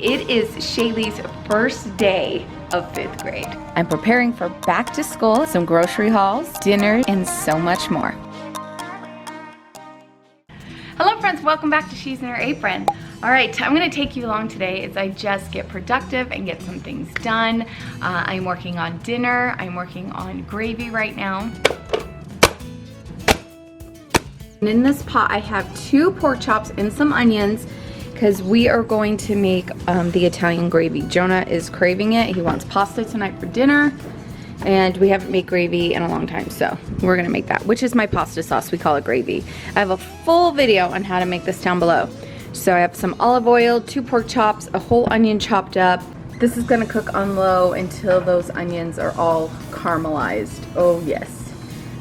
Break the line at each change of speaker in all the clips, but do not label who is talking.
It is Shaylee's first day of 5th grade. I'm preparing for back to school, some grocery hauls, dinner, and so much more. Hello friends, welcome back to She's in Her Apron. All right, I'm gonna take you along today as I just get productive and get some things done. I'm working on dinner, I'm working on gravy right now. And in this pot I have 2 pork chops and some onions, because we are going to make the Italian gravy. Jonah is craving it. He wants pasta tonight for dinner, and we haven't made gravy in a long time, so we're gonna make that, which is my pasta sauce. We call it gravy. I have a full video on how to make this down below. So I have some olive oil, 2 pork chops, a whole onion chopped up. This is gonna cook on low until those onions are all caramelized. Oh yes.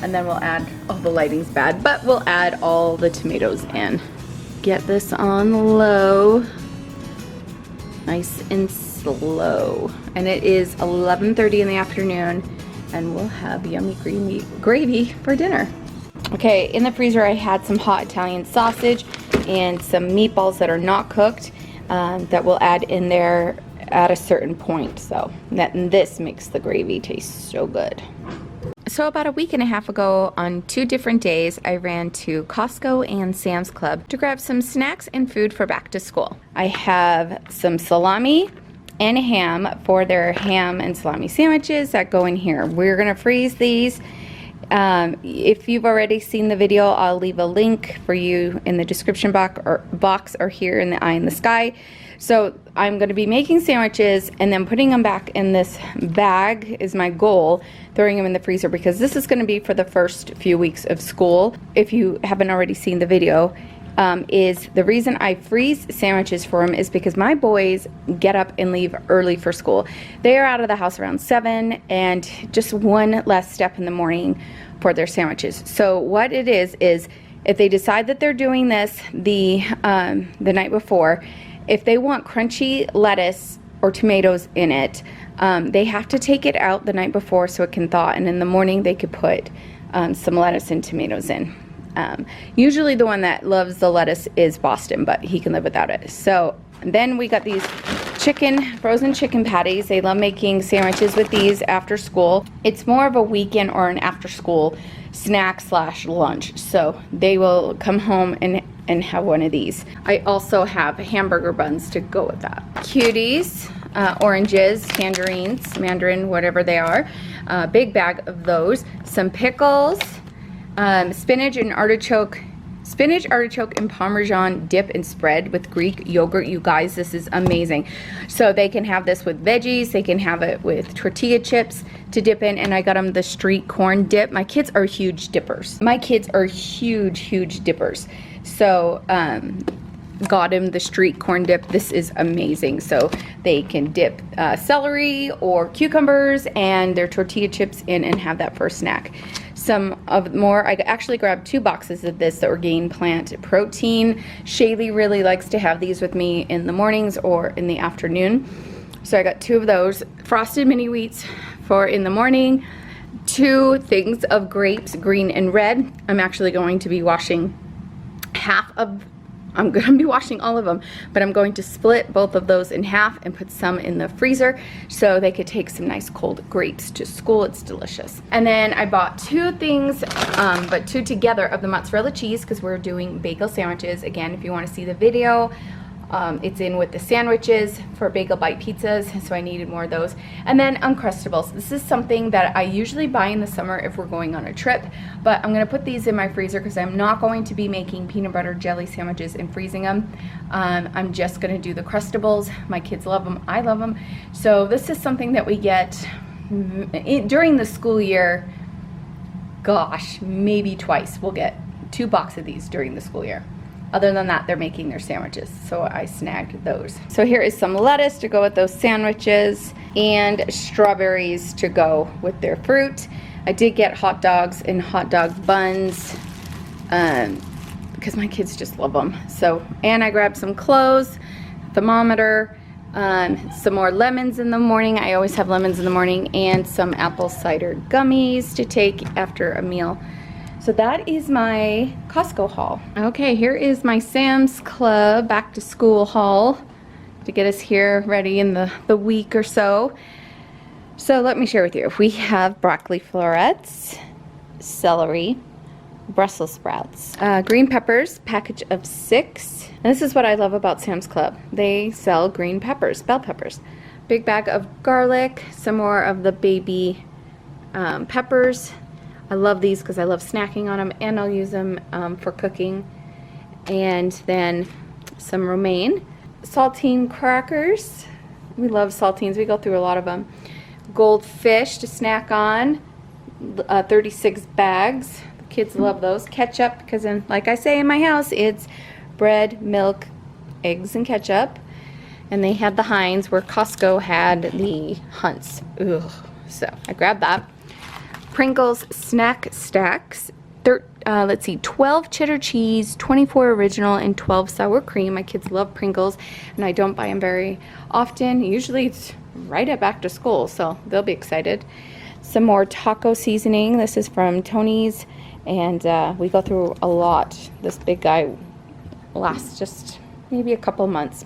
And then we'll add, oh the lighting's bad, but we'll add all the tomatoes in. Get this on low, nice and slow. And it is 11:30 in the afternoon, and we'll have yummy creamy gravy for dinner. Okay, in the freezer I had some hot Italian sausage and some meatballs that are not cooked that we'll add in there at a certain point. So this makes the gravy taste so good. So about a week and a half ago, on 2 different days, I ran to Costco and Sam's Club to grab some snacks and food for back to school. I have some salami and ham for their ham and salami sandwiches that go in here. We're gonna freeze these. If you've already seen the video, I'll leave a link for you in the description box or here in the eye in the sky. So I'm going to be making sandwiches and then putting them back in this bag is my goal, throwing them in the freezer, because this is going to be for the first few weeks of school. If you haven't already seen the video, is the reason I freeze sandwiches for them is because my boys get up and leave early for school. They are out of the house around 7 and just one less step in the morning for their sandwiches. So what it is if they decide that they're doing this the night before, if they want crunchy lettuce or tomatoes in it, they have to take it out the night before so it can thaw, and in the morning they could put some lettuce and tomatoes in. Usually the one that loves the lettuce is Boston, but he can live without it. So then we got these frozen chicken patties. They love making sandwiches with these after school. It's more of a weekend or an after school snack / lunch. So they will come home and have one of these. I also have hamburger buns to go with that. Cuties, oranges, tangerines, mandarin, whatever they are. Big bag of those. Some pickles, spinach, artichoke and Parmesan dip and spread with Greek yogurt. You guys, this is amazing. So they can have this with veggies, they can have it with tortilla chips to dip in, and I got them the street corn dip. My kids are huge dippers. Huge dippers. So got him the street corn dip. This is amazing. So they can dip celery or cucumbers and their tortilla chips in and have that for a snack. I actually grabbed 2 boxes of this, the Orgain plant protein. Shaylee really likes to have these with me in the mornings or in the afternoon. So I got 2 of those. Frosted mini wheats for in the morning. 2 things of grapes, green and red. I'm actually going to be washing I'm going to be washing all of them, but I'm going to split both of those in half and put some in the freezer so they could take some nice cold grapes to school. It's delicious. And then I bought 2 things, but 2 together, of the mozzarella cheese, because we're doing bagel sandwiches. Again, if you want to see the video, it's in with the sandwiches for bagel bite pizzas, so I needed more of those. And then Uncrustables. This is something that I usually buy in the summer if we're going on a trip, but I'm going to put these in my freezer because I'm not going to be making peanut butter jelly sandwiches and freezing them. I'm just going to do the Crustables. My kids love them. I love them. So this is something that we get during the school year. Gosh, maybe twice. We'll get 2 boxes of these during the school year. Other than that, they're making their sandwiches, so I snagged those. So here is some lettuce to go with those sandwiches and strawberries to go with their fruit. I did get hot dogs and hot dog buns because my kids just love them. So, and I grabbed some clothes, thermometer, some more lemons in the morning. I always have lemons in the morning, and some apple cider gummies to take after a meal. So that is my Costco haul. Okay, here is my Sam's Club back to school haul. to get us here ready in the week or so. So let me share with you. We have broccoli florets, celery, Brussels sprouts, green peppers, package of 6. And this is what I love about Sam's Club. They sell green peppers, bell peppers. Big bag of garlic, some more of the baby peppers. I love these because I love snacking on them, and I'll use them for cooking. And then some romaine. Saltine crackers. We love saltines. We go through a lot of them. Goldfish to snack on. 36 bags. The kids love those. Ketchup, because like I say in my house, it's bread, milk, eggs, and ketchup. And they had the Heinz, where Costco had the Hunts. Ugh. So I grabbed that. Pringles snack stacks. Let's see, 12 cheddar cheese, 24 original, and 12 sour cream. My kids love Pringles, and I don't buy them very often. Usually it's right at back to school, so they'll be excited. Some more taco seasoning. This is from Tony's, and we go through a lot. This big guy lasts just maybe a couple months.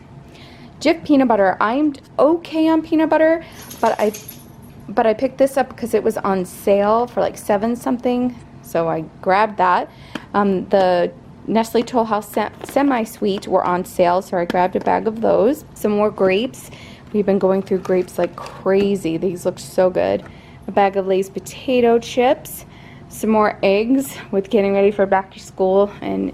Jif peanut butter. I'm okay on peanut butter, but I picked this up because it was on sale for like 7 something. So I grabbed that. The Nestle Toll House semi-sweet were on sale, so I grabbed a bag of those. Some more grapes. We've been going through grapes like crazy. These look so good. A bag of Lay's potato chips. Some more eggs with getting ready for back to school and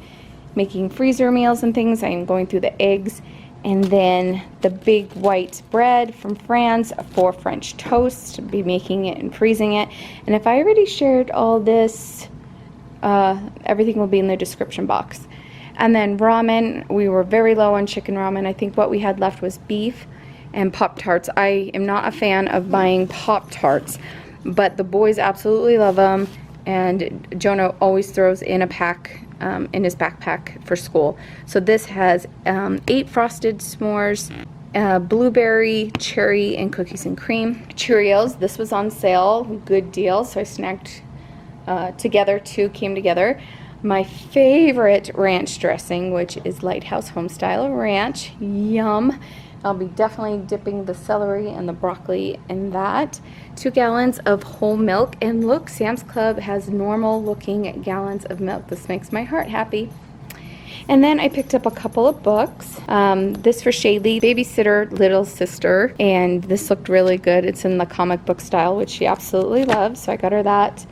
making freezer meals and things. I'm going through the eggs. And then the big white bread from France for French toast. Be making it and freezing it. And if I already shared all this, everything will be in the description box. And then ramen. We were very low on chicken ramen. I think what we had left was beef and Pop-Tarts. I am not a fan of buying Pop-Tarts, but the boys absolutely love them. And Jonah always throws in a pack in his backpack for school. So this has 8 frosted s'mores, blueberry, cherry, and cookies and cream. Cheerios, this was on sale, good deal, so I snacked together. 2 came together. My favorite ranch dressing, which is Lighthouse Homestyle Ranch. Yum. I'll be definitely dipping the celery and the broccoli in that. 2 gallons of whole milk. And look, Sam's Club has normal looking gallons of milk. This makes my heart happy. And then I picked up a couple of books. This for Shaylee, Babysitter Little Sister. And this looked really good. It's in the comic book style, which she absolutely loves. So I got her that.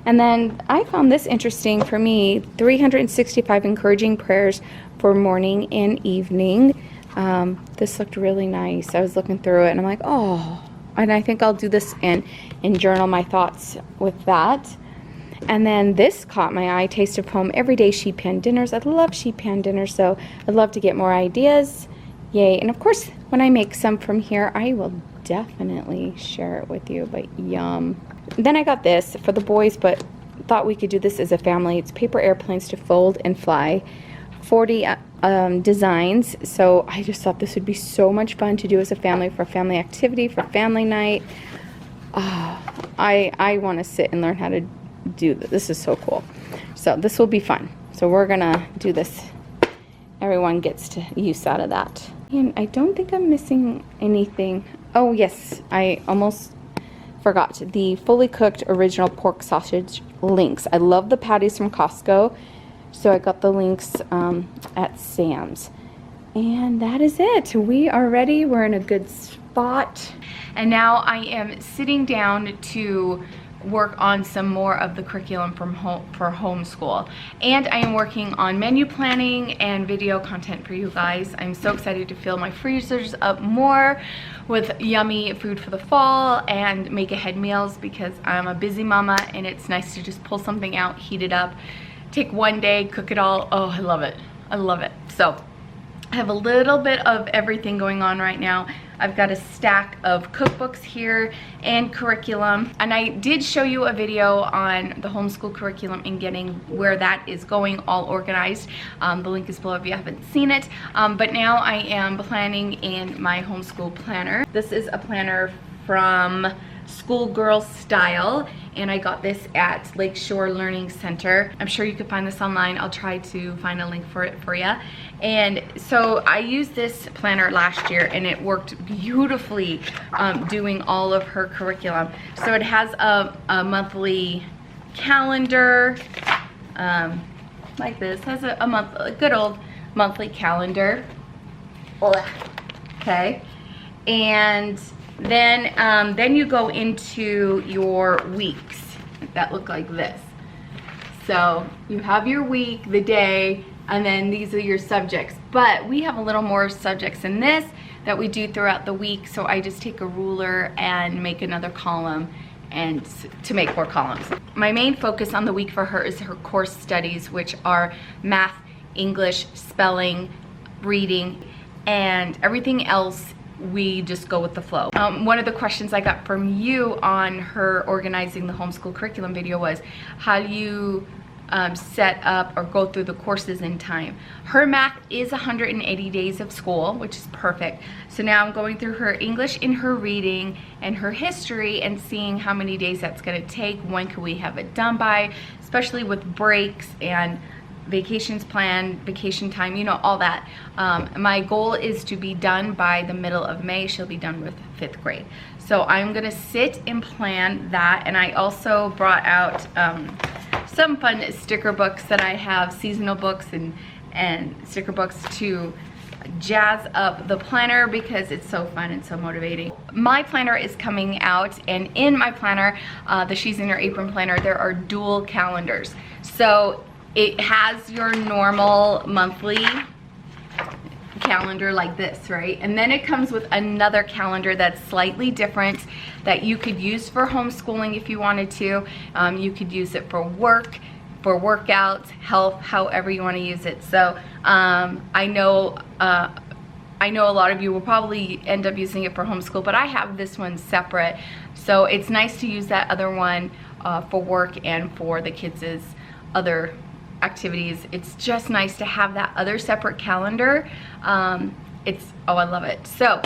And then I found this interesting for me. 365 encouraging prayers for morning and evening. This looked really nice. I was looking through it and I'm like, oh, and I think I'll do this and journal my thoughts with that. And then this caught my eye, Taste of Home Everyday Sheet Pan Dinners. I love sheet pan dinners, so I'd love to get more ideas. Yay. And of course, when I make some from here, I will definitely share it with you, but yum. Then I got this for the boys, but thought we could do this as a family. It's paper airplanes to fold and fly. 40 designs, so I just thought this would be so much fun to do as a family, for a family activity, for family night. I want to sit and learn how to do this. This is so cool. So this will be fun. So we're gonna do this. Everyone gets to use out of that. And I don't think I'm missing anything. Oh yes, I almost forgot. The fully cooked original pork sausage links. I love the patties from Costco. So I got the links at Sam's. And that is it. We are ready. We're in a good spot. And now I am sitting down to work on some more of the curriculum for homeschool. And I am working on menu planning and video content for you guys. I'm so excited to fill my freezers up more with yummy food for the fall and make ahead meals, because I'm a busy mama and it's nice to just pull something out, heat it up, take one day, cook it all. Oh, I love it. I love it. So I have a little bit of everything going on right now. I've got a stack of cookbooks here and curriculum. And I did show you a video on the homeschool curriculum and getting where that is going, all organized. The link is below if you haven't seen it. But now I am planning in my homeschool planner. This is a planner from schoolgirl style, and I got this at Lakeshore Learning Center. I'm sure you could find this online. I'll try to find a link for it for you. And so I used this planner last year and it worked beautifully doing all of her curriculum. So it has a monthly calendar like this. It has a good old monthly calendar. Okay, and then you go into your weeks that look like this. So you have your week, the day, and then these are your subjects. But we have a little more subjects in this that we do throughout the week. So I just take a ruler and make another column and to make more columns. My main focus on the week for her is her course studies, which are math, English, spelling, reading, and everything else we just go with the flow. One of the questions I got from you on her organizing the homeschool curriculum video was, how do you set up or go through the courses in time? Her math is 180 days of school, which is perfect. So now I'm going through her English and her reading and her history and seeing how many days that's going to take, when can we have it done by, especially with breaks and vacations planned, vacation time, you know, all that. My goal is to be done by the middle of May. She'll be done with 5th grade. So I'm gonna sit and plan that. And I also brought out some fun sticker books that I have, seasonal books and sticker books to jazz up the planner because it's so fun and so motivating. My planner is coming out, and in my planner, the She's in Your Apron planner, there are dual calendars. So it has your normal monthly calendar like this, right? And then it comes with another calendar that's slightly different that you could use for homeschooling if you wanted to. You could use it for work, for workouts, health, however you want to use it. So I know a lot of you will probably end up using it for homeschool, but I have this one separate. So it's nice to use that other one for work and for the kids' other activities. It's just nice to have that other separate calendar. Oh, I love it. So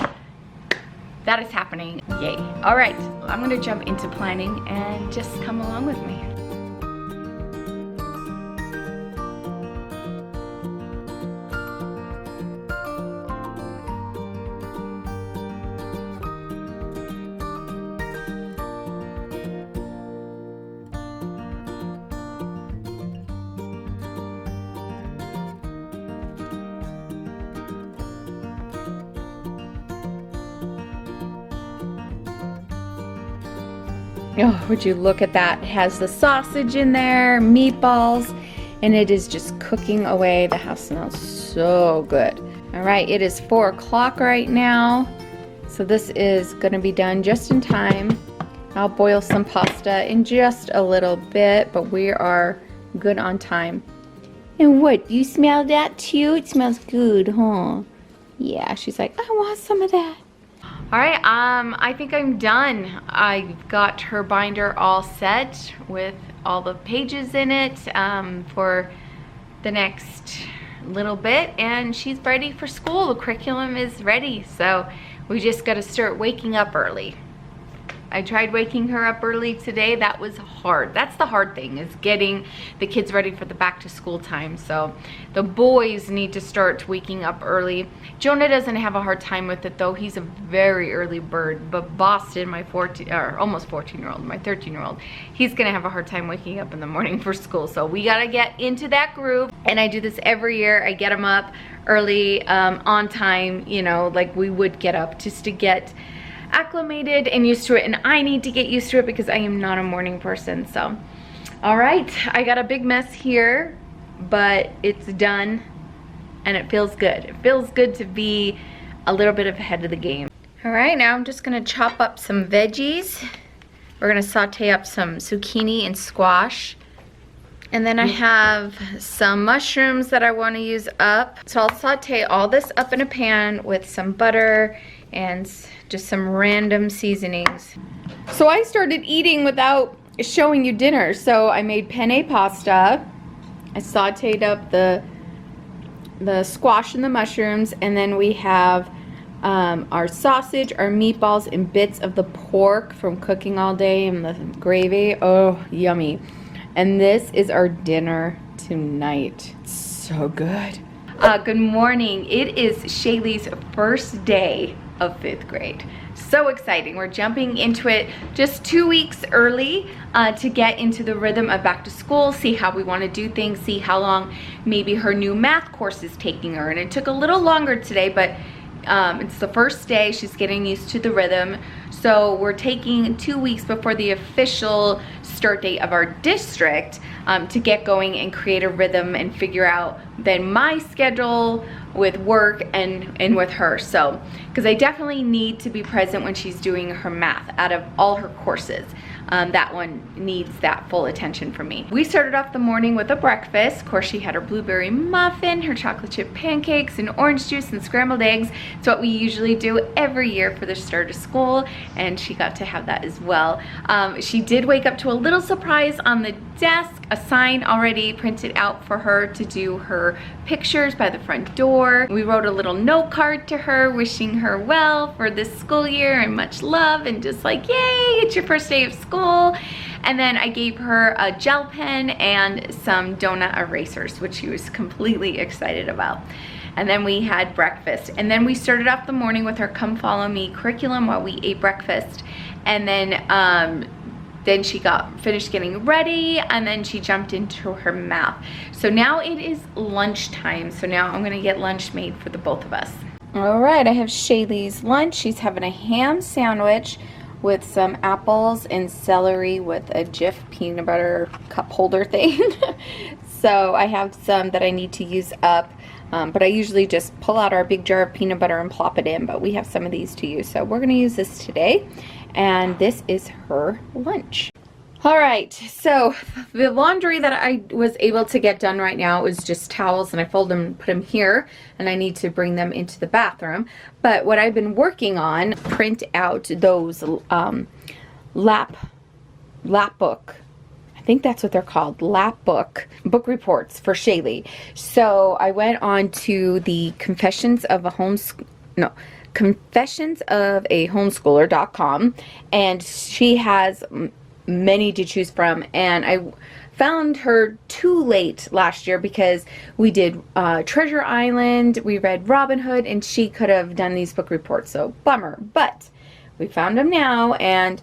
that is happening. Yay. All right, I'm gonna jump into planning and just come along with me. Oh, would you look at that? It has the sausage in there, meatballs, and it is just cooking away. The house smells so good. All right, it is 4 o'clock right now. So this is gonna be done just in time. I'll boil some pasta in just a little bit, but we are good on time. And what, you smell that too? It smells good, huh? Yeah, she's like, I want some of that. All right, I think I'm done. I've got her binder all set with all the pages in it for the next little bit, and she's ready for school. The curriculum is ready, so we just gotta start waking up early. I tried waking her up early today. That was hard. That's the hard thing, is getting the kids ready for the back to school time. So the boys need to start waking up early. Jonah doesn't have a hard time with it though. He's a very early bird. But Boston, my almost 14-year-old, my 13-year-old, he's gonna have a hard time waking up in the morning for school. So we gotta get into that groove. And I do this every year. I get him up early, on time, you know, like we would get up, just to get acclimated and used to it. And I need to get used to it because I am not a morning person. So all right, I got a big mess here, but it's done and it feels good. It feels good to be a little bit ahead of the game. All right, now I'm just gonna chop up some veggies. We're gonna saute up some zucchini and squash, and then I have some mushrooms that I want to use up. So I'll saute all this up in a pan with some butter and just some random seasonings. So I started eating without showing you dinner. So I made penne pasta. I sauteed up the squash and the mushrooms, and then we have our sausage, our meatballs, and bits of the pork from cooking all day, and the gravy. Oh, yummy. And this is our dinner tonight. So good. Good morning. It is Shaylee's first day of 5th grade. So exciting. We're jumping into it just 2 weeks early to get into the rhythm of back to school, see how we want to do things, see how long maybe her new math course is taking her. And it took a little longer today, but it's the first day. She's getting used to the rhythm. So we're taking 2 weeks before the official start date of our district to get going and create a rhythm and figure out then my schedule with work and with her. So, because I definitely need to be present when she's doing her math out of all her courses. That one needs that full attention from me. We started off the morning with a breakfast. Of course, she had her blueberry muffin, her chocolate chip pancakes, and orange juice and scrambled eggs. It's what we usually do every year for the start of school, and she got to have that as well. She did wake up to a little surprise on the desk, a sign already printed out for her to do her pictures by the front door. We wrote a little note card to her wishing her well for this school year and much love, and just like, yay, it's your first day of school. And then I gave her a gel pen and some donut erasers, which she was completely excited about. And then we had breakfast, and then we started off the morning with her come follow me curriculum while we ate breakfast. And then she got finished getting ready, and then she jumped into her math. So now it is lunchtime. So now I'm gonna get lunch made for the both of us. All right, I have Shaylee's lunch. She's having a ham sandwich with some apples and celery with a Jif peanut butter cup holder thing. So I have some that I need to use up, but I usually just pull out our big jar of peanut butter and plop it in, but we have some of these to use. So we're gonna use this today, and this is her lunch. All right, so the laundry that I was able to get done right now is just towels, and I fold them, put them here, and I need to bring them into the bathroom. But what I've been working on, print out those lap book. I think that's what they're called, book reports for Shaylee. So I went on to the Confessions of a Homeschooler.com, and she has many to choose from, and I found her too late last year because we did Treasure Island, we read Robin Hood, and she could have done these book reports, so bummer. But we found them now, and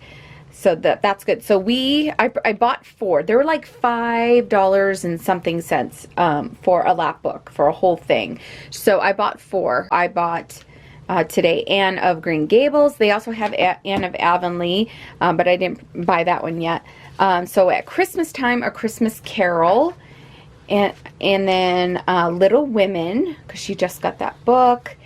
so that's good. So I bought 4. They were like $5 and something cents for a lap book for a whole thing. So I bought 4. I bought today Anne of Green Gables. They also have Anne of Avonlea, but I didn't buy that one yet. So at Christmas time, A Christmas Carol, and then Little Women, because she just got that book.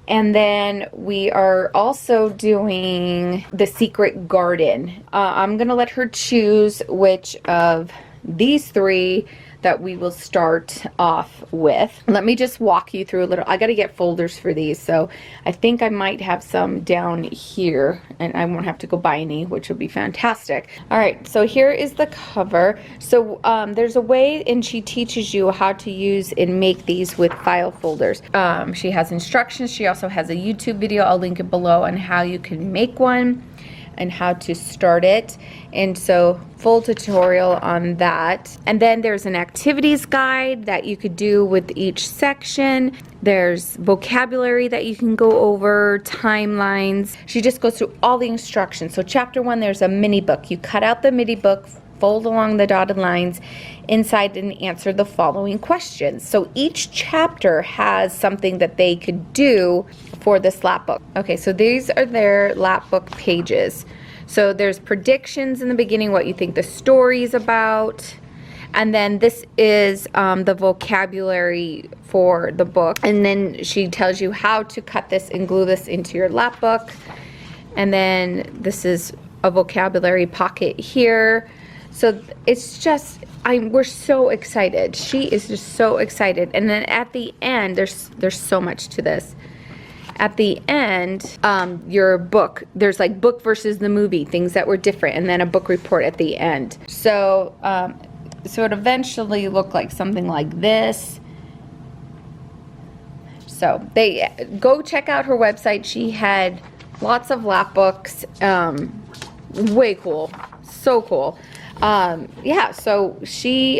And then we are also doing The Secret Garden. I'm gonna let her choose which of these 3 that we will start off with. Let me just walk you through a little. I got to get folders for these, so I think I might have some down here, and I won't have to go buy any, which would be fantastic. All right, so here is the cover. So there's a way, and she teaches you how to use and make these with file folders. She has instructions. She also has a YouTube video, I'll link it below, on how you can make one and how to start it, and so full tutorial on that. And then there's an activities guide that you could do with each section. There's vocabulary that you can go over, timelines. She just goes through all the instructions. So chapter 1, there's a mini book. You cut out the mini book, fold along the dotted lines inside, and answer the following questions. So each chapter has something that they could do for this lap book. Okay, so these are their lap book pages. So there's predictions in the beginning, what you think the story is about, and then this is the vocabulary for the book, and then she tells you how to cut this and glue this into your lap book. And then this is a vocabulary pocket here. So it's just, we're so excited. She is just so excited. And then at the end, there's so much to this. At the end, your book, there's like book versus the movie, things that were different, and then a book report at the end. So, so it eventually looked like something like this. So So they go check out her website. She had lots of lap books. Way cool. So cool. Yeah, so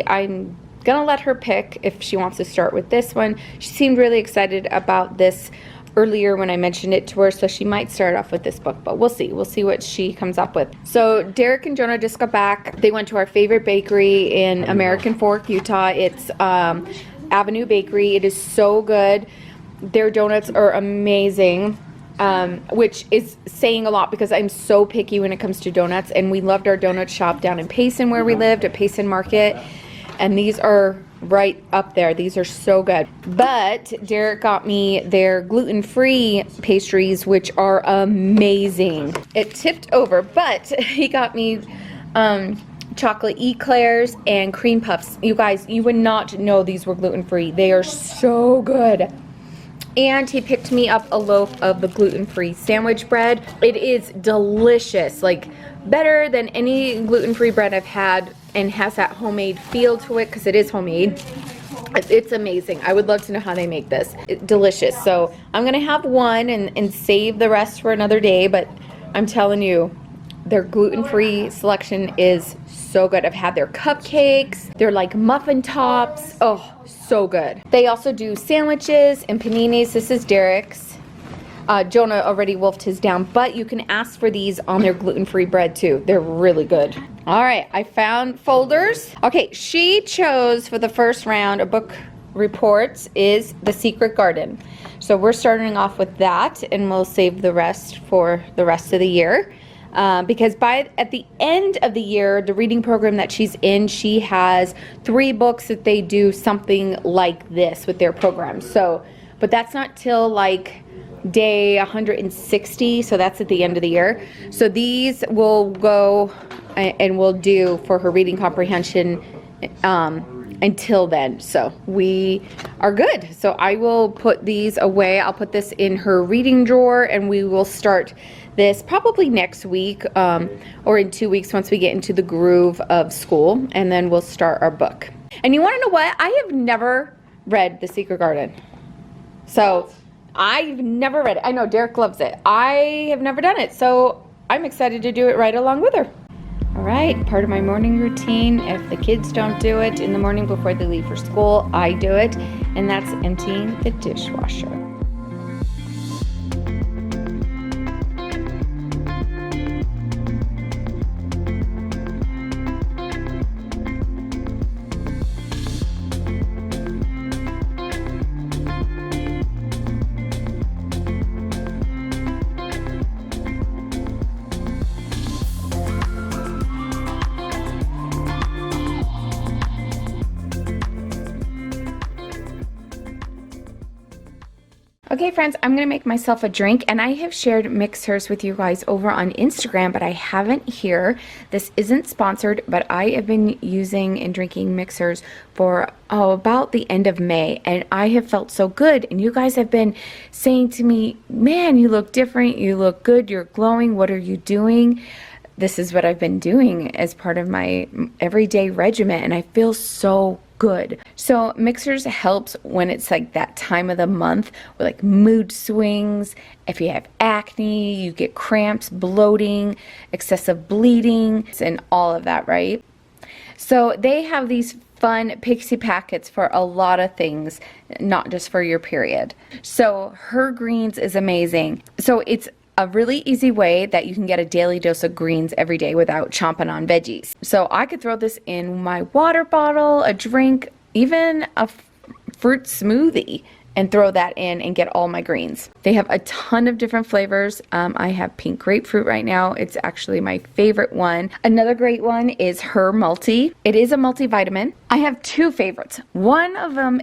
I'm gonna let her pick if she wants to start with this one. She seemed really excited about this earlier when I mentioned it to her, so she might start off with this book, but we'll see. We'll see what she comes up with. So Derek and Jonah just got back. They went to our favorite bakery in American Fork, Utah. It's Avenue Bakery. It is so good. Their donuts are amazing. Which is saying a lot because I'm so picky when it comes to donuts, and we loved our donut shop down in Payson where we lived, at Payson Market, and these are right up there. These are so good. But Derek got me their gluten-free pastries, which are amazing. It tipped over, but he got me chocolate eclairs and cream puffs. You guys, you would not know these were gluten-free. They are so good. And he picked me up a loaf of the gluten-free sandwich bread. It is delicious, like better than any gluten-free bread I've had, and has that homemade feel to it because it is homemade. It's amazing. I would love to know how they make this. Delicious. So I'm gonna have one and save the rest for another day, but I'm telling you, their gluten-free selection is so good. I've had their cupcakes, they're like muffin tops. Oh, so good. They also do sandwiches and paninis. This is Derek's. Jonah already wolfed his down, but you can ask for these on their gluten-free bread too. They're really good. All right, I found folders. Okay, she chose for the first round of book reports is The Secret Garden. So we're starting off with that, and we'll save the rest for the rest of the year. Because at the end of the year, the reading program that she's in, she has 3 books that they do something like this with their program. So, but that's not till like day 160, so that's at the end of the year. So these will go and we'll do for her reading comprehension until then. So we are good. So I will put these away. I'll put this in her reading drawer, and we will start this probably next week or in 2 weeks once we get into the groove of school, and then we'll start our book. And you want to know what? I have never read The Secret Garden. So I've never read it. I know Derek loves it. I have never done it, so I'm excited to do it right along with her. All right, part of my morning routine, if the kids don't do it in the morning before they leave for school, I do it, and that's emptying the dishwasher. Okay friends, I'm gonna make myself a drink, and I have shared mixers with you guys over on Instagram, but I haven't here. This isn't sponsored, but I have been using and drinking mixers for about the end of May, and I have felt so good. And you guys have been saying to me, man, you look different, you look good, you're glowing, what are you doing? This is what I've been doing as part of my everyday regimen, and I feel so good. So mixers helps when it's like that time of the month with like mood swings. If you have acne, you get cramps, bloating, excessive bleeding, and all of that, right? So they have these fun pixie packets for a lot of things, not just for your period. So her greens is amazing. So it's a really easy way that you can get a daily dose of greens every day without chomping on veggies. So I could throw this in my water bottle, a drink, even a fruit smoothie, and throw that in and get all my greens. They have a ton of different flavors. I have pink grapefruit right now. It's actually my favorite one. Another great one is her multi. It is a multivitamin. I have 2 favorites. One of them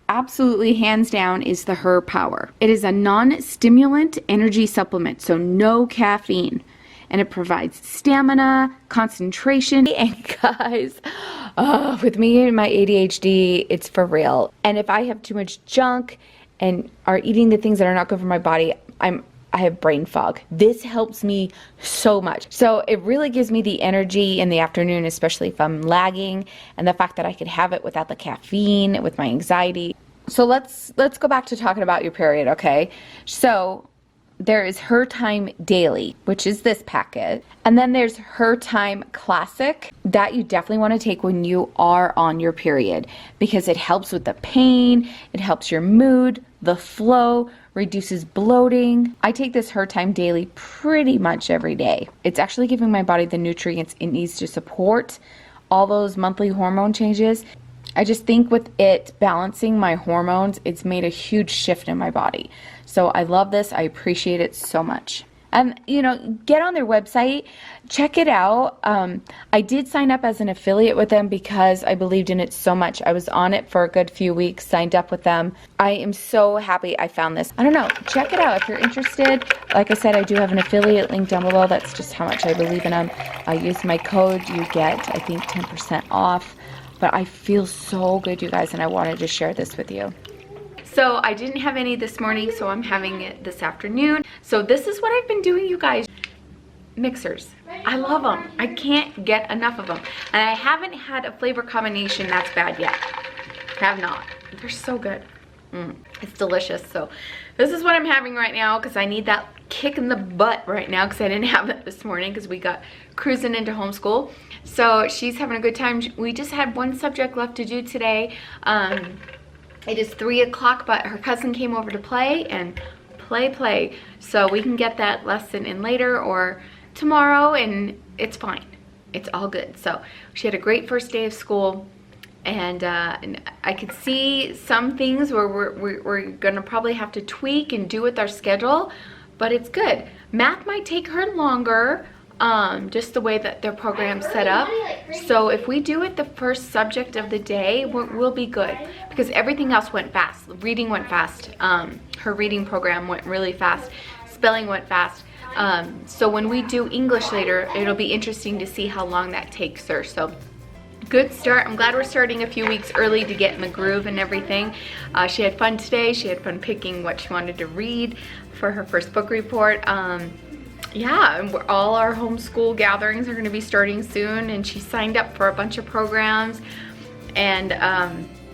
absolutely hands down is the Her Power. It is a non-stimulant energy supplement, so no caffeine, and it provides stamina, concentration, and guys, with me and my ADHD, it's for real. And if I have too much junk and are eating the things that are not good for my body, I have brain fog. This helps me so much. So it really gives me the energy in the afternoon, especially if I'm lagging, and the fact that I could have it without the caffeine, with my anxiety, So let's go back to talking about your period, okay? So there is Her Time Daily, which is this packet. And then there's Her Time Classic. That you definitely want to take when you are on your period because it helps with the pain, it helps your mood, the flow, reduces bloating. I take this Her Time Daily pretty much every day. It's actually giving my body the nutrients it needs to support all those monthly hormone changes. I just think with it balancing my hormones, it's made a huge shift in my body. So I love this. I appreciate it so much. And, you know, get on their website, check it out. I did sign up as an affiliate with them because I believed in it so much. I was on it for a good few weeks, signed up with them. I am so happy I found this. I don't know, check it out if you're interested. Like I said, I do have an affiliate link down below. That's just how much I believe in them. I use my code, you get, I think, 10% off. But I feel so good, you guys, and I wanted to share this with you. So I didn't have any this morning, so I'm having it this afternoon. So this is what I've been doing, you guys. Mixers. I love them. I can't get enough of them. And I haven't had a flavor combination that's bad yet. Have not. They're so good. It's delicious. So this is what I'm having right now because I need that kick in the butt right now because I didn't have it this morning because we got cruising into homeschool. So she's having a good time. We just had one subject left to do today. It is 3 o'clock, but her cousin came over to play and play. So we can get that lesson in later or tomorrow and it's fine. It's all good. So she had a great first day of school. And I could see some things where we're gonna probably have to tweak and do with our schedule, but it's good. Math might take her longer, just the way that their program's set up. So if we do it the first subject of the day, we'll be good because everything else went fast. Reading went fast. Her reading program went really fast. Spelling went fast. So when we do English later, it'll be interesting to see how long that takes her. So good start. I'm glad we're starting a few weeks early to get in the groove and everything. She had fun today. She had fun picking what she wanted to read for her first book report. Yeah, and all our homeschool gatherings are going to be starting soon, and she signed up for a bunch of programs, and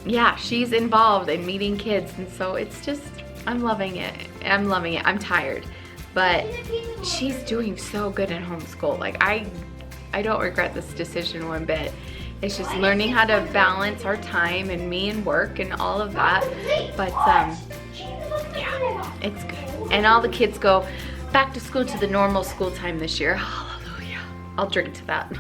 yeah, she's involved in meeting kids, and so it's just, I'm loving it. I'm loving it. I'm tired, but she's doing so good in homeschool. Like I don't regret this decision one bit. It's just learning how to balance our time and me and work and all of that. But yeah, it's good. And all the kids go back to school to the normal school time this year. Hallelujah. I'll drink to that.